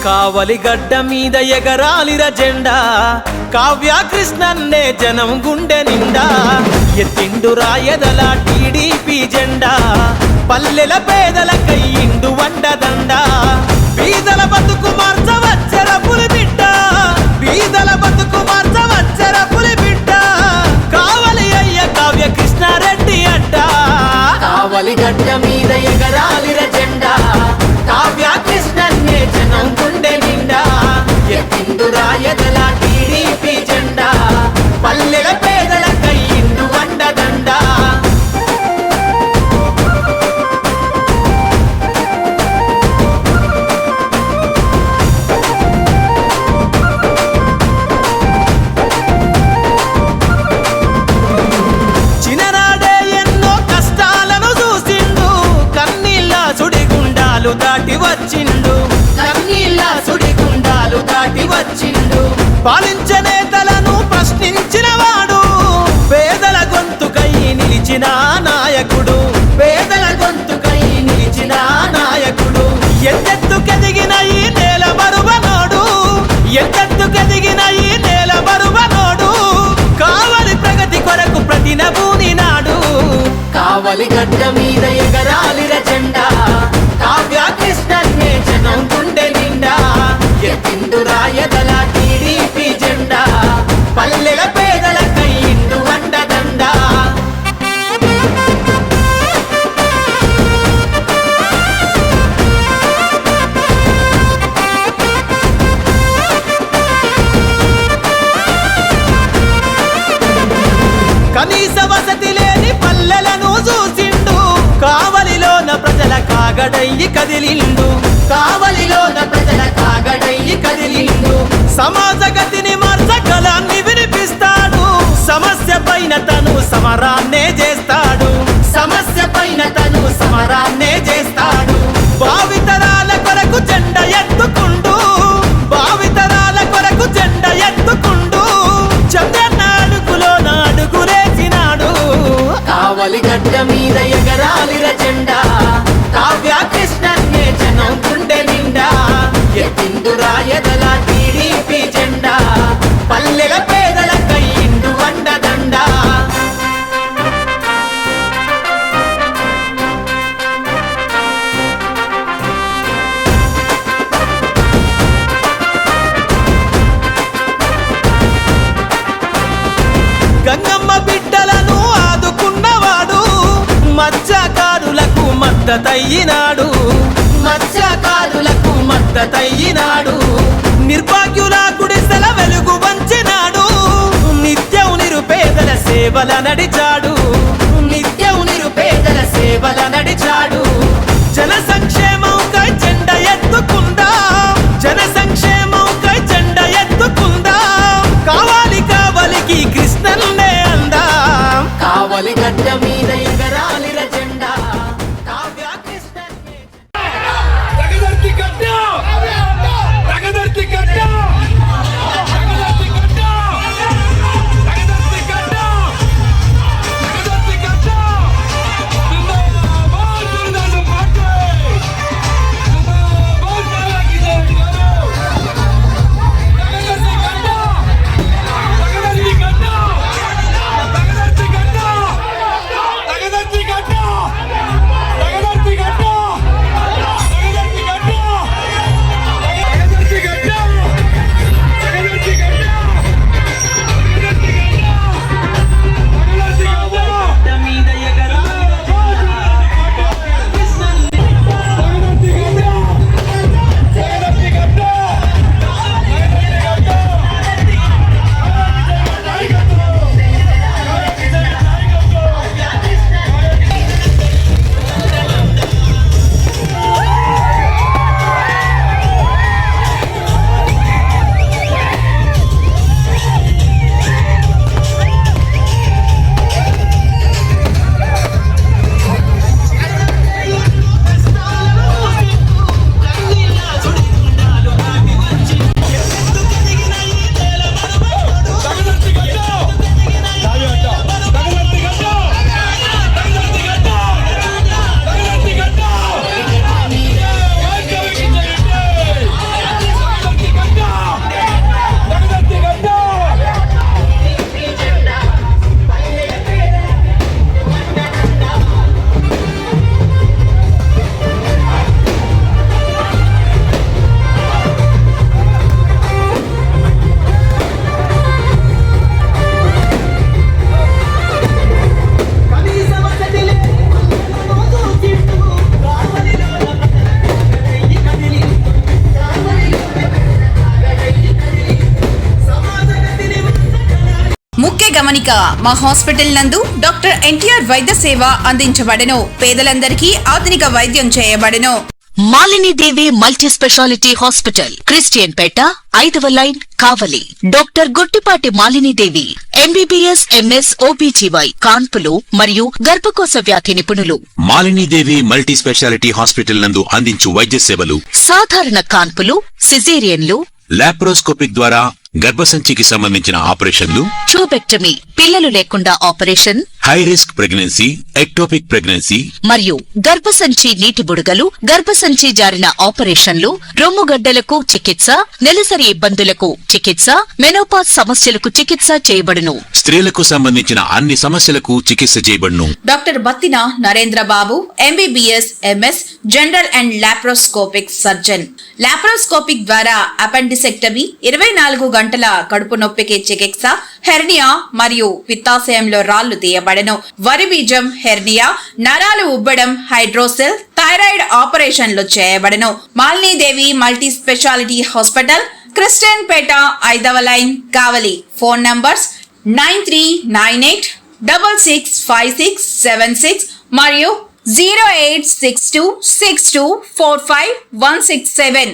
కావలి గడ్డ మీద ఎగరాలిర జెండా కావ్య కృష్ణన్నే జనం గుండె నిండా ఎత్తిండు రాయదల టీడీపీ జెండా పల్లెల పేదల కయ్యిండు వండదండ బీదల బతుకు మార్చవచ్చర పులి బిడ్డ బీదల బతుకు మార్చవచ్చర పులి బిడ్డ కావలి అయ్య కావ్య కృష్ణారెడ్డి అడ్డ కావలి గడ్డ మీద ఎగరాలిర జెండా కావ్య కృష్ణన్నే జనం గుండె నిండా ఎత్తిండు రాయదల టీడీపీ జెండా పల్లెల పేదల కయ్యిండు వండదండ చిన్ననాడే ఎన్నో కష్టాలను చూసిండు కన్నీళ్ళ సుడిగుండాలు దాటి వచ్చిండు కన్నీళ్ళ సుడిగుండాలు దాటి వచ్చిండు పాలించే నేతలను ప్రశ్నించిన వాడు పేదల గొంతుకై నిలిచిన నాయకుడు పేదల గొంతుకై నిలిచిన నాయకుడు ఎత్తెత్తుకెదిగిన ఈ నేల బరువనోడు ఎత్తెత్తుకెదిగిన ఈ నేల బరువనోడు కావలి ప్రగతి కొరకు ప్రతినబూని నాడు కావలి గడ్డ మీద ఎగరాలిర జెండా కావ్య కృష్ణన్నే జనం గుండె నిండా ఎత్తిండు రాయదల టీడీపీ జెండా పల్లెల పేదల కయ్యిండు వండదండ కనీస వసతి లేని పల్లెలను చూసిండు కావలిలోన ప్రజల కాగడయ్యి కదిలిండు కావలిలోన ప్రజల కాగడయ్యి కదిలిండు సమాజ గతిని మార్చగలాన్ని వినిపిస్తాడు సమస్య పైన తను సమరాన్నే చేస్తాడు సమస్య పైన తను సమరాన్నే చేస్తాడు భావితరాల కొరకు జెండ ఎత్తుకుండు భావితరాల కొరకు జెండ ఎత్తుకుండు చంద్రన్న అడుగులో నాడుగులేసినాడు కావలి గడ్డ మీద ఎగరాలిర జెండా కావ్య కృష్ణన్నే జనం గుండె నిండా ఎత్తిండు రాయదల టీడీపీ జెండా పల్లెల పేదల కయ్యిండు వండదండ గంగమ్మ బిడ్డలను ఆదుకున్నవాడు మత్స్యకారులకు మద్దతయ్యినాడు మత్స్యకారులకు మద్దతయ్యినాడు నిర్భాగ్యుల గుడిసెల వెలుగు వంచినాడు నిత్యం నిరుపేదల సేవల నడిచాడు నిత్యం నిరుపేదల సేవల నడిచాడు జన సంక్షేమంకై జెండ ఎత్తుకుందా జన సంక్షేమంకై జెండ ఎత్తుకుందా కావాలి కావలికి కృష్ణన్నే అందా కావలి గడ్డ మీద ఎగరాలిర జెండా కావ్య కృష్ణన్నే రగదర్తి గడ్డ రగదర్తి గడ్డ రగదర్తి గడ్డ రగదర్తి గడ్డ రగదర్తి గడ్డ జిందాబాద్ ముఖ్య గమనిక, మా హాస్పిటల్ నందు డాక్టర్ ఎన్టీఆర్ వైద్య సేవ అందించబడెను. పేదలందరికీ ఆధునిక వైద్యం చేయబడెను. Malinidevi multi specialty hospital, Christian పేట, 5వ line, Kavali. Doctor Gottipati Malinidevi MBBS MS OBGY కాన్పులు మరియు గర్భకోశ వ్యాధి నిపుణులు. మాలినీదేవి మల్టీ స్పెషాలిటీ హాస్పిటల్ నందు అందించు వైద్య సేవలు: సాధారణ కాన్పులు, సిజేరియన్లు, లాప్రోస్కోపిక్ ద్వారా గర్భసంచికి సంబంధించిన ఆపరేషన్లు, ట్యూబెక్టమీ, పిల్లలు లేకుండా operation, high risk pregnancy, ectopic pregnancy మరియు గర్భసంచి నీటి బుడగలు, గర్భసంచి జారిన ఆపరేషన్లు, రొమ్ముగడ్డలకు చికిత్స, నెలసరి ఇబ్బందులకు చికిత్స, మెనోపాజ్ సమస్యలకు చికిత్స చేయబడును. స్త్రీలకు సంబంధించిన అన్ని సమస్యలకు చికిత్స చేయబడును. Doctor Battina Narendra Babu MBBS MS general and laparoscopic surgeon. Laparoscopic ద్వారా అపెండిసెక్టమీ, 24 గంటల కడుపు నొప్పికి చికిత్స, హెర్నియా మరియు పిత్తాశయంలో రాళ్లు తీయబడెను. వరి బీజం, హెర్నియా, నరాలు ఉబ్బడం, హైడ్రోసెల్, థైరాయిడ్ ఆపరేషన్లు చేయబడెను. Malinidevi multi specialty hospital, Christian పేట, 5వ లైన్, కావలి. ఫోన్ నంబర్స్ 9398665676 మరియు 08626245167.